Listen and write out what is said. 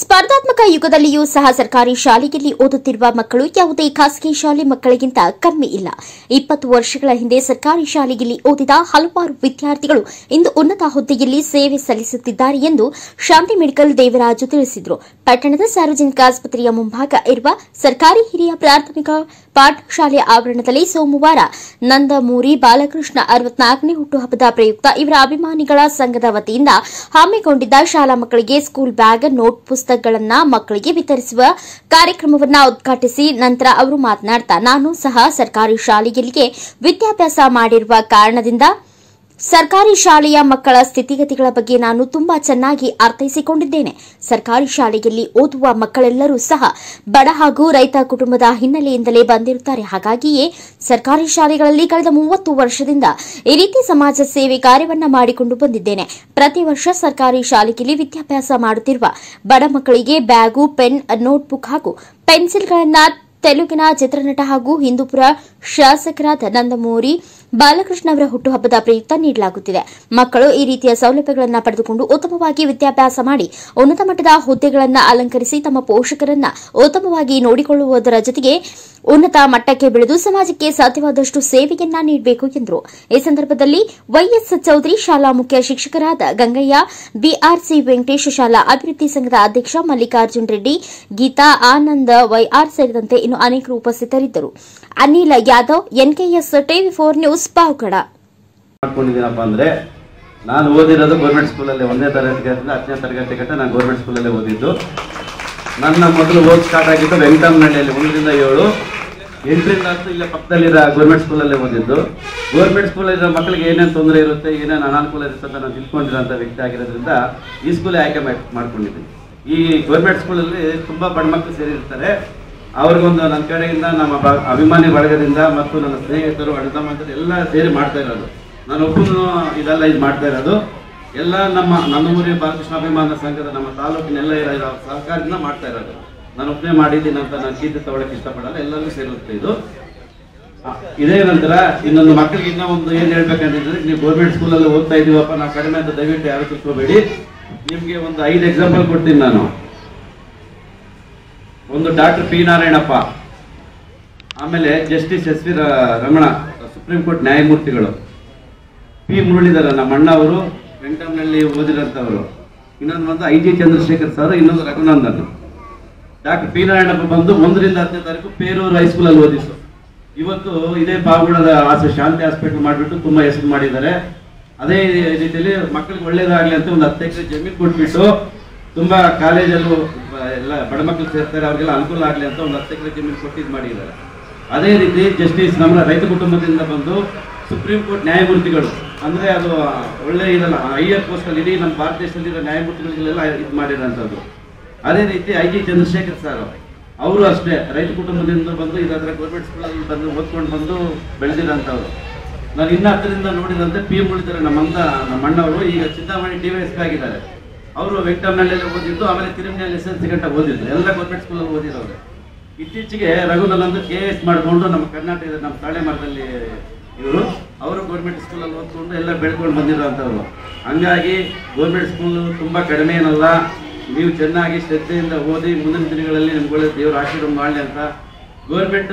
ಸ್ಪರ್ಧಾತ್ಮಕ ಯುಗದಲ್ಲಿಯೂ ಸಹ ಸರ್ಕಾರಿ ಶಾಲೆಯಲ್ಲಿ ಓದುತ್ತಿರುವ ಮಕ್ಕಳು ಯಾವುದೇ ಖಾಸಗಿ ಶಾಲೆ ಮಕ್ಕಳಿಗಿಂತ ಕಮ್ಮಿ ಇಲ್ಲ. 20 ವರ್ಷಗಳ ಹಿಂದೆ ಸರ್ಕಾರಿ ಶಾಲೆಯಲ್ಲಿ ಓದಿದ ಹಲವಾರು ವಿದ್ಯಾರ್ಥಿಗಳು ಇಂದು ಉನ್ನತ ಹುದ್ದೆಯಲ್ಲಿ ಸೇವೆ ಸಲ್ಲಿಸುತ್ತಿದ್ದಾರೆ ಎಂದು ಶಾಂತಿ ಮೆಡಿಕಲ್ ದೇವರಾಜು ತಿಳಿಸಿದರು. ಪಟ್ಟಣದ ಸಾರ್ವಜನಿಕ ಆಸ್ಪತ್ರೆಯ ಮುಂಭಾಗ ಇರುವ ಸರ್ಕಾರಿ ಹಿರಿಯ ಪ್ರಾಥಮಿಕ ಪಾಠಶಾಲೆಯ ಆವರಣದಲ್ಲಿ ಸೋಮವಾರ ನಂದಮೂರಿ ಬಾಲಕೃಷ್ಣ 64ನೇ ಹುಟ್ಟುಹಬ್ಬದ ಪ್ರಯುಕ್ತ ಇವರ ಅಭಿಮಾನಿಗಳ ಸಂಘದ ವತಿಯಿಂದ ಹಮ್ಮಿಕೊಂಡಿದ್ದ ಶಾಲಾ ಮಕ್ಕಳಿಗೆ ಸ್ಕೂಲ್ ಬ್ಯಾಗ್, ನೋಟ್ ಪುಸ್ತಕಗಳನ್ನು ಮಕ್ಕಳಿಗೆ ವಿತರಿಸುವ ಕಾರ್ಯಕ್ರಮವನ್ನು ಉದ್ಘಾಟಿಸಿ ನಂತರ ಅವರು ಮಾತನಾಡುತ್ತಾ, ನಾನು ಸಹ ಸರ್ಕಾರಿ ಶಾಲೆಯಲ್ಲಿಯೇ ವಿದ್ಯಾಭ್ಯಾಸ ಮಾಡಿರುವ ಕಾರಣದಿಂದ ಸರ್ಕಾರಿ ಶಾಲೆಯ ಮಕ್ಕಳ ಸ್ಥಿತಿಗತಿಗಳ ಬಗ್ಗೆ ನಾನು ತುಂಬಾ ಚೆನ್ನಾಗಿ ಅರ್ಥೈಸಿಕೊಂಡಿದ್ದೇನೆ. ಸರ್ಕಾರಿ ಶಾಲೆಯಲ್ಲಿ ಓದುವ ಮಕ್ಕಳೆಲ್ಲರೂ ಸಹ ಬಡ ಹಾಗೂ ರೈತ ಕುಟುಂಬದ ಹಿನ್ನೆಲೆಯಿಂದಲೇ ಬಂದಿರುತ್ತಾರೆ. ಹಾಗಾಗಿಯೇ ಸರ್ಕಾರಿ ಶಾಲೆಗಳಲ್ಲಿ ಕಳೆದ 30 ವರ್ಷದಿಂದ ಈ ರೀತಿ ಸಮಾಜ ಸೇವೆ ಕಾರ್ಯವನ್ನು ಮಾಡಿಕೊಂಡು ಬಂದಿದ್ದೇನೆ. ಪ್ರತಿ ವರ್ಷ ಸರ್ಕಾರಿ ಶಾಲೆಯಲ್ಲಿ ವಿದ್ಯಾಭ್ಯಾಸ ಮಾಡುತ್ತಿರುವ ಬಡ ಮಕ್ಕಳಿಗೆ ಬ್ಯಾಗು, ಪೆನ್, ನೋಟ್ಬುಕ್ ಹಾಗೂ ಪೆನ್ಸಿಲ್ಗಳನ್ನು ತೆಲುಗಿನ ಚಿತ್ರನಟ ಹಾಗೂ ಹಿಂದೂಪುರ ಶಾಸಕರಾದ ನಂದಮೂರಿ ಬಾಲಕೃಷ್ಣ ಅವರ ಹುಟ್ಟುಹಬ್ಬದ ಪ್ರಯುಕ್ತ ನೀಡಲಾಗುತ್ತಿದೆ. ಮಕ್ಕಳು ಈ ರೀತಿಯ ಸೌಲಭ್ಯಗಳನ್ನು ಪಡೆದುಕೊಂಡು ಉತ್ತಮವಾಗಿ ವಿದ್ಯಾಭ್ಯಾಸ ಮಾಡಿ ಉನ್ನತ ಮಟ್ಟದ ಹುದ್ದೆಗಳನ್ನು ಅಲಂಕರಿಸಿ ತಮ್ಮ ಪೋಷಕರನ್ನ ಉತ್ತಮವಾಗಿ ನೋಡಿಕೊಳ್ಳುವುದರ ಜೊತೆಗೆ ಉನ್ನತ ಮಟ್ಟಕ್ಕೆ ಬೆಳೆದು ಸಮಾಜಕ್ಕೆ ಸಾಧ್ಯವಾದಷ್ಟು ಸೇವೆಯನ್ನ ನೀಡಬೇಕು ಎಂದರು. ಈ ಸಂದರ್ಭದಲ್ಲಿ ವೈಎಸ್ ಚೌಧರಿ, ಶಾಲಾ ಮುಖ್ಯ ಶಿಕ್ಷಕರಾದ ಗಂಗಯ್ಯ, ಬಿಆರ್ಸಿ ವೆಂಕಟೇಶ್, ಶಾಲಾ ಅಭಿವೃದ್ಧಿ ಸಂಘದ ಅಧ್ಯಕ್ಷ ಮಲ್ಲಿಕಾರ್ಜುನ್ ರೆಡ್ಡಿ, ಗೀತಾ, ಆನಂದ್, ವೈಆರ್ ಸೇರಿದಂತೆ ಇನ್ನು ಅನೇಕರು ಉಪಸ್ಥಿತರಿದ್ದರು. ಅನಿಲ್ ಯಾದವ್, ಎನ್ಕೆಎಸ್ ಟಿವಿ4 ನ್ಯೂಸ್, ಪಾವಗಡ. ಅಂದ್ರೆ ನಾನು ಓದಿರೋದು ಗೌರ್ಮೆಂಟ್ ಸ್ಕೂಲಲ್ಲಿ 1ನೇ ತರಗತಿಯಿಂದ 10ನೇ ತರಗತಿ ಗಂಟ ನಾನು ಗೌರ್ಮೆಂಟ್ ಸ್ಕೂಲಲ್ಲಿ ಓದಿದ್ದು. ನನ್ನ ಮೊದಲು ಓದ್ ಸ್ಟಾರ್ಟ್ ಆಗಿದ್ದು ವೆಂಕಟಮ್ಮನಹಳ್ಳಿಯಲ್ಲಿ 1 ರಿಂದ 7, 8 ರಿಂದ 10 ಇಲ್ಲೇ ಪಕ್ಕದಲ್ಲಿರೋ ಗೌರ್ಮೆಂಟ್ ಸ್ಕೂಲಲ್ಲೇ ಓದಿದ್ದು. ಗೌರ್ಮೆಂಟ್ ಸ್ಕೂಲಲ್ಲಿರೋ ಮಕ್ಕಳಿಗೆ ಏನೇನು ತೊಂದರೆ ಇರುತ್ತೆ, ಏನೇನು ಅನಾನುಕೂಲ ಇರುತ್ತೆ ಅಂತ ನಾನು ತಿಳ್ಕೊಂಡಿರೋಂಥ ವ್ಯಕ್ತಿ ಆಗಿರೋದ್ರಿಂದ ಈ ಸ್ಕೂಲೇ ಆಯ್ಕೆ ಮಾಡ್ಕೊಂಡಿದ್ದೀನಿ. ಈ ಗೌರ್ಮೆಂಟ್ ಸ್ಕೂಲಲ್ಲಿ ತುಂಬ ಬಡ ಮಕ್ಕಳು ಸೇರಿರ್ತಾರೆ. ಅವ್ರಿಗೊಂದು ನನ್ನ ಕಡೆಯಿಂದ, ನಮ್ಮ ಅಭಿಮಾನಿ ಬಳಗದಿಂದ ಮತ್ತು ನನ್ನ ಸ್ನೇಹಿತರು, ಅಣ್ಣ ತಮ್ಮಂದಿರು ಎಲ್ಲ ಸೇರಿ ಮಾಡ್ತಾ ಇರೋದು. ನಾನು ಒಬ್ಬನು ಇದೆಲ್ಲ ಇದು ಮಾಡ್ತಾ ಇರೋದು ಎಲ್ಲ ನಮ್ಮ ನಂದಮೂರಿ ಬಾಲಕೃಷ್ಣ ಅಭಿಮಾನ ಸಂಘದ ನಮ್ಮ ತಾಲೂಕಿನೆಲ್ಲ ಇರೋ ಸಹಕಾರದಿಂದ ಮಾಡ್ತಾ ಇರೋದು. ನಾನು ಒಬ್ಬನೇ ಮಾಡಿದ್ದೀನಿ ಅಂತ ನಾನು ಕೀರ್ತಿ ತಗೊಳ್ಳೋಕೆ ಇಷ್ಟಪಡಲ್ಲ, ಎಲ್ಲರಿಗೂ ಸೇರುತ್ತೆ ಇದು. ಇದೇ ನಂತರ ಇನ್ನೊಂದು ಮಕ್ಕಳಿಗೆ ಇನ್ನೂ ಒಂದು ಏನು ಹೇಳ್ಬೇಕಂತಿದ್ರೆ, ನೀವು ಗೌರ್ಮೆಂಟ್ ಸ್ಕೂಲಲ್ಲಿ ಓದ್ತಾ ಇದೀವಪ್ಪ, ನಾವು ಕಡಿಮೆ ಅಂತ ದಯವಿಟ್ಟು ಯಾರು ತಿಳ್ಕೋಬೇಡಿ. ನಿಮಗೆ ಒಂದು 5 ಎಕ್ಸಾಂಪಲ್ ಕೊಡ್ತೀನಿ ನಾನು. ಒಂದು ಡಾಕ್ಟರ್ ಪಿ ನಾರಾಯಣಪ್ಪ, ಆಮೇಲೆ justice S V Ramana, supreme court ನ್ಯಾಯಮೂರ್ತಿಗಳು, ಪಿ ಮುರಳೀಧರ ನಮ್ಮ ಅಣ್ಣ ಅವರು, ವೆಂಕಟಮ್ಮನಹಳ್ಳಿ ಓದಿರೋಂಥವರು, ಇನ್ನೊಂದು ಬಂದು IG ಚಂದ್ರಶೇಖರ್ ಸರ್, ಇನ್ನೊಂದು ರಘುನಂದನ್. ಡಾಕ್ಟರ್ ಪಿ ನಾರಾಯಣಪ್ಪ ಬಂದು 1 ರಿಂದ 10ನೇ ತಾರೀಕು ಪೇರೂರು ಹೈಸ್ಕೂಲಲ್ಲಿ ಓದಿದ್ದು. ಇವತ್ತು ಇದೇ ಪಾವಗಡದ ಶಾಂತಿ ಹಾಸ್ಪಿಟಲ್ ಮಾಡಿಬಿಟ್ಟು ತುಂಬ ಹೆಸರು ಮಾಡಿದ್ದಾರೆ. ಅದೇ ರೀತಿಯಲ್ಲಿ ಮಕ್ಕಳಿಗೆ ಒಳ್ಳೇದಾಗಲಿ ಅಂತ ಒಂದು 10 ಎಕರೆ ಜಮೀನು ಕೊಟ್ಬಿಟ್ಟು ತುಂಬ ಕಾಲೇಜಲ್ಲೂ ಎಲ್ಲ ಬಡ ಮಕ್ಕಳು ಸೇರ್ತಾರೆ, ಅವ್ರಿಗೆಲ್ಲ ಅನುಕೂಲ ಆಗಲಿ ಅಂತ ಒಂದು 10 ಎಕರೆ ಜಮೀನು ಕೊಟ್ಟಿದ್ದು ಮಾಡಿದ್ದಾರೆ. ಅದೇ ರೀತಿ ಜಸ್ಟಿಸ್ ನಮ್ಮ ರೈತ ಕುಟುಂಬದಿಂದ ಬಂದು ಸುಪ್ರೀಂ ಕೋರ್ಟ್ ನ್ಯಾಯಮೂರ್ತಿಗಳು, ಅಂದರೆ ಅದು ಒಳ್ಳೆ ಇದಲ್ಲ, ಹೈಯರ್ ಪೋಸ್ಟಲ್ಲಿ ಇಡೀ ನಮ್ಮ ಭಾರತ ದೇಶದಲ್ಲಿರೋ ನ್ಯಾಯಮೂರ್ತಿಗಳಿಗೆಲ್ಲ ಇದು ಮಾಡಿರೋಂಥದ್ದು. ಅದೇ ರೀತಿ IG ಚಂದ್ರಶೇಖರ್ ಸರ್ ಅವರು ಅಷ್ಟೇ ರೈತ ಕುಟುಂಬದಿಂದ ಬಂದು ಇದರ ಗೌರ್ಮೆಂಟ್ ಸ್ಕೂಲಲ್ಲಿ ಬಂದು ಓದ್ಕೊಂಡು ಬಂದು ಬೆಳೆದಿರೋಂಥವ್ರು. ನಾನು ಇನ್ನು ಹತ್ತಿರದಿಂದ ನೋಡಿದಂತೆ ಪಿ ಮುರಳೀಧರ ನಮ್ಮ ಅಣ್ಣವರು ಈಗ ಚಿಂತಾಮಣಿ DYSP ಆಗಿದ್ದಾರೆ. ಅವರು ವೆಂಕಟಮ್ಮನಹಳ್ಳಿಯಲ್ಲಿ ಓದಿದ್ದು, ಆಮೇಲೆ ತಿರುಮನೆಯಲ್ಲಿ SSLC ಗಂಟ ಓದಿದ್ದು, ಎಲ್ಲ ಗೌರ್ಮೆಂಟ್ ಸ್ಕೂಲಲ್ಲಿ ಓದಿರೋರು. ಇತ್ತೀಚೆಗೆ ರಘುನಂದನ್ KS ಮಾಡಿಕೊಂಡು ನಮ್ಮ ಕರ್ನಾಟಕದ ನಮ್ಮ ತಾಳೆಮರದಲ್ಲಿ ಇವರು, ಅವರು ಗೌರ್ಮೆಂಟ್ ಸ್ಕೂಲಲ್ಲಿ ಓದ್ಕೊಂಡು ಎಲ್ಲ ಬೆಳ್ಕೊಂಡು ಬಂದಿರೋಂಥವ್ರು. ಹಂಗಾಗಿ ಗೌರ್ಮೆಂಟ್ ಸ್ಕೂಲು ತುಂಬ ಕಡಿಮೆ ಏನಲ್ಲ. ನೀವು ಚೆನ್ನಾಗಿ ಶ್ರದ್ಧೆಯಿಂದ ಓದಿ ಮುಂದಿನ ದಿನಗಳಲ್ಲಿ ನಿಮ್ಗೆ ದೇವರ ಆಶೀರ್ವಾದ ಮಾಡಲಿ ಅಂತ ಗೌರ್ಮೆಂಟ್